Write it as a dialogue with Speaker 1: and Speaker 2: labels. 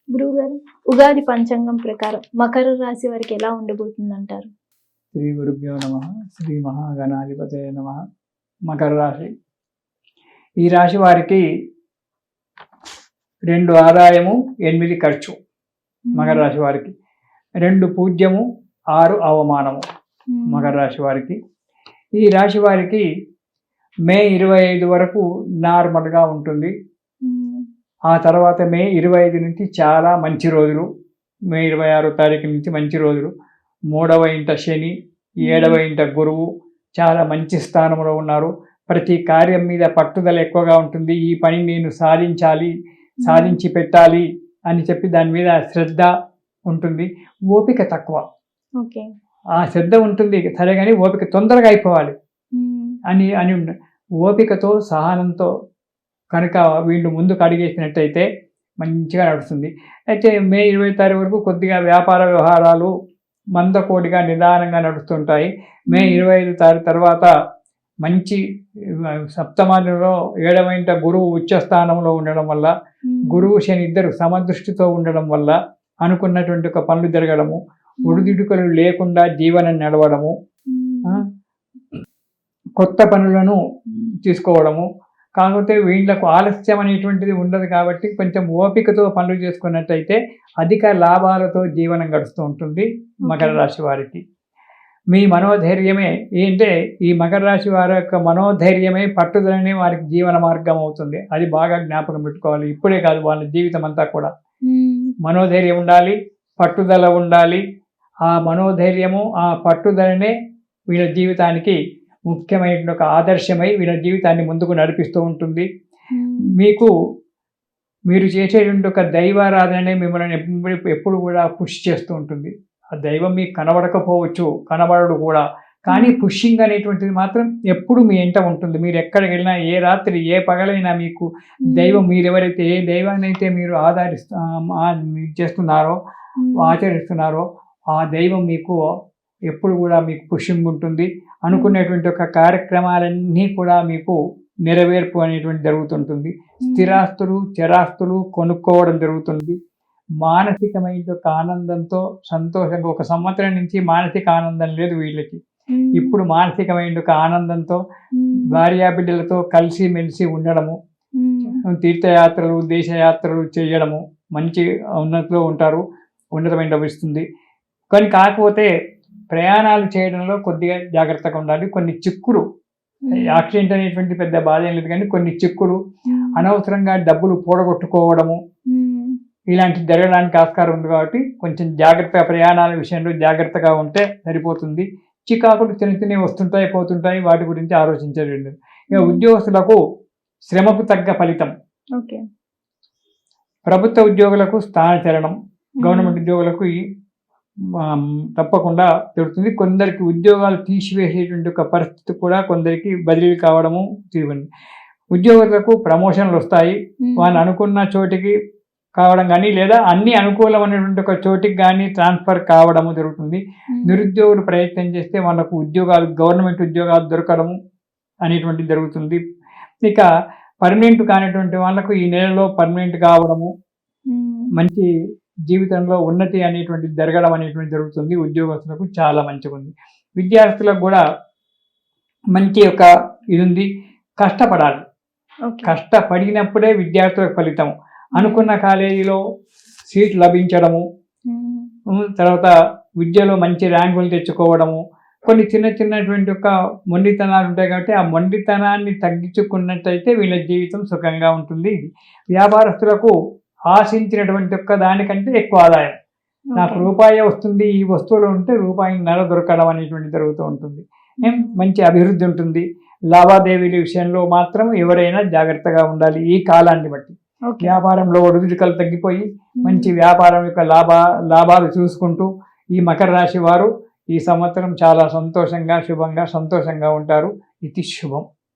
Speaker 1: గురువుగారు, ఉగాది పంచాంగం ప్రకారం మకర రాశి వారికి ఎలా ఉండబోతుందంటారు?
Speaker 2: శ్రీ గురుభ్యో నమ. శ్రీ మహాగణాధిపతయ నమ. మకర రాశి, ఈ రాశి వారికి 2 ఆదాయము 8 ఖర్చు. మకర రాశి వారికి 2 పూజ్యము 6 అవమానము. మకర రాశి వారికి, ఈ రాశి వారికి మే 25 వరకు నార్మల్గా ఉంటుంది. ఆ తర్వాత మే 25 నుంచి చాలా మంచి రోజులు. మే 26వ తారీఖు నుంచి మంచి రోజులు. 3వ ఇంట శని, 7వ ఇంట గురువు చాలా మంచి స్థానంలో ఉన్నారు. ప్రతి కార్యం మీద పట్టుదల ఎక్కువగా ఉంటుంది. ఈ పని నేను సాధించి పెట్టాలి అని చెప్పి దాని మీద శ్రద్ధ ఉంటుంది. ఓపిక తక్కువ. ఆ శ్రద్ధ ఉంటుంది సరే, కానీ ఓపిక తొందరగా అయిపోవాలి అని ఓపికతో సహనంతో కనుక వీళ్ళు ముందుకు అడిగేసినట్టయితే మంచిగా నడుస్తుంది. అయితే మే 20 తారీఖు వరకు కొద్దిగా వ్యాపార వ్యవహారాలు మందకోడిగా నిదానంగా నడుస్తుంటాయి. మే 25 తారీఖు తర్వాత మంచి సప్తమంలో 7వ ఇంట గురువు ఉచ్చస్థానంలో ఉండడం వల్ల, గురువు శని ఇద్దరు సమదృష్టితో ఉండడం వల్ల అనుకున్నటువంటి ఒక పనులు జరగడము, ఒడిదుడుకులు లేకుండా జీవనం నడవడము, కొత్త పనులను తీసుకోవడము. కాకపోతే వీళ్లకు ఆలస్యం అనేటువంటిది ఉండదు కాబట్టి కొంచెం ఓపికతో పనులు చేసుకున్నట్టయితే అధిక లాభాలతో జీవనం గడుస్తూ ఉంటుంది మకర రాశి వారికి. మీ మనోధైర్యమే ఏంటే, ఈ మకర రాశి వారి యొక్క మనోధైర్యమే పట్టుదలనే వారికి జీవన మార్గం అవుతుంది. అది బాగా జ్ఞాపకం పెట్టుకోవాలి. ఇప్పుడే కాదు, వాళ్ళ జీవితం అంతా కూడా మనోధైర్యం ఉండాలి, పట్టుదల ఉండాలి. ఆ మనోధైర్యము, ఆ పట్టుదలనే వీళ్ళ జీవితానికి ముఖ్యమైన ఒక ఆదర్శమై వీళ్ళ జీవితాన్ని ముందుకు నడిపిస్తూ ఉంటుంది. మీరు చేసేటువంటి ఒక దైవారాధనే మిమ్మల్ని ఎప్పుడు కూడా పుష్ చేస్తూ ఉంటుంది. ఆ దైవం మీకు కనబడకపోవచ్చు, కనబడడు కూడా, కానీ పుషింగ్ అనేటువంటిది మాత్రం ఎప్పుడు మీ వెంట ఉంటుంది. మీరు ఎక్కడికి వెళ్ళినా, ఏ రాత్రి ఏ పగలైనా మీకు దైవం, మీరెవరైతే ఏ దైవాన్ని అయితే మీరు చేస్తున్నారో, ఆచరిస్తున్నారో ఆ దైవం మీకు ఎప్పుడు కూడా మీకు పుషింగ్ ఉంటుంది. అనుకునేటువంటి ఒక కార్యక్రమాలన్నీ కూడా మీకు నెరవేర్పు అనేటువంటి జరుగుతుంటుంది. స్థిరాస్తులు, చరాస్తులు కొనుక్కోవడం జరుగుతుంది. మానసికమైన ఒక ఆనందంతో సంతోషంగా, 1 సంవత్సరం నుంచి మానసిక ఆనందం లేదు వీళ్ళకి. ఇప్పుడు మానసికమైన ఒక ఆనందంతో భార్యాబిడ్డలతో కలిసి మెలిసి ఉండడము, తీర్థయాత్రలు, దేశయాత్రలు చేయడము, మంచి ఉన్నతిలో ఉంటారు, ఉన్నతమైన లభిస్తుంది. కానీ కాకపోతే ప్రయాణాలు చేయడంలో కొద్దిగా జాగ్రత్తగా ఉండాలి. కొన్ని చిక్కులు, యాక్సిడెంట్ అనేటువంటి పెద్ద బాధ ఏం లేదు, కానీ కొన్ని చిక్కులు, అనవసరంగా డబ్బులు పోడగొట్టుకోవడము ఇలాంటివి జరగడానికి ఆస్కారం ఉంది. కాబట్టి కొంచెం జాగ్రత్తగా ప్రయాణాల విషయంలో జాగ్రత్తగా ఉంటే సరిపోతుంది. చికాకులు చిన్న వస్తుంటాయి, పోతుంటాయి, వాటి గురించి ఆలోచించలేదు. ఇక ఉద్యోగస్తులకు శ్రమకు తగ్గ ఫలితం. ప్రభుత్వ ఉద్యోగులకు స్థానచలనం, గవర్నమెంట్ ఉద్యోగులకు తప్పకుండా జరుగుతుంది. కొందరికి ఉద్యోగాలు తీసివేసేటువంటి ఒక పరిస్థితి కూడా కొందరికి బదిలీ కావడము తీవ్రండి. ఉద్యోగులకు ప్రమోషన్లు వస్తాయి, వాళ్ళు అనుకున్న చోటికి కావడం కానీ, లేదా అన్ని అనుకూలమైనటువంటి ఒక చోటికి కానీ ట్రాన్స్ఫర్ కావడము జరుగుతుంది. నిరుద్యోగులు ప్రయత్నం చేస్తే వాళ్ళకు ఉద్యోగాలు, గవర్నమెంట్ ఉద్యోగాలు దొరకడము అనేటువంటిది జరుగుతుంది. ఇక పర్మనెంట్ కానిటువంటి వాళ్ళకు ఈ నెలలో పర్మనెంట్ కావడము, మంచి జీవితంలో ఉన్నతి అనేటువంటిది జరగడం అనేటువంటి జరుగుతుంది. ఉద్యోగస్తులకు చాలా మంచిగా ఉంది. విద్యార్థులకు కూడా మంచి ఒక ఇది ఉంది. కష్టపడాలి, కష్టపడినప్పుడే విద్యార్థులకు ఫలితం. అనుకున్న కాలేజీలో సీట్ లభించడము, తర్వాత విద్యలో మంచి ర్యాంకులు తెచ్చుకోవడము, కొన్ని చిన్నటువంటి ఒక మొండితనాలు ఉంటాయి కాబట్టి ఆ మొండితనాన్ని తగ్గించుకున్నట్టయితే వీళ్ళ జీవితం సుఖంగా ఉంటుంది. వ్యాపారస్తులకు ఆశించినటువంటి ఒక్క దానికంటే ఎక్కువ ఆదాయం, నాకు రూపాయి వస్తుంది, ఈ వస్తువులు ఉంటే రూపాయిన్నర దొరకడం అనేటువంటి జరుగుతూ ఉంటుంది. మంచి అభివృద్ధి ఉంటుంది. లావాదేవీల విషయంలో మాత్రం ఎవరైనా జాగ్రత్తగా ఉండాలి. ఈ కాలాన్ని బట్టి వ్యాపారంలో ఒడిదుడుకులు తగ్గిపోయి మంచి వ్యాపారం యొక్క లాభాలు చూసుకుంటూ ఈ మకర రాశి వారు ఈ సంవత్సరం చాలా సంతోషంగా, శుభంగా, సంతోషంగా ఉంటారు. ఇది శుభం.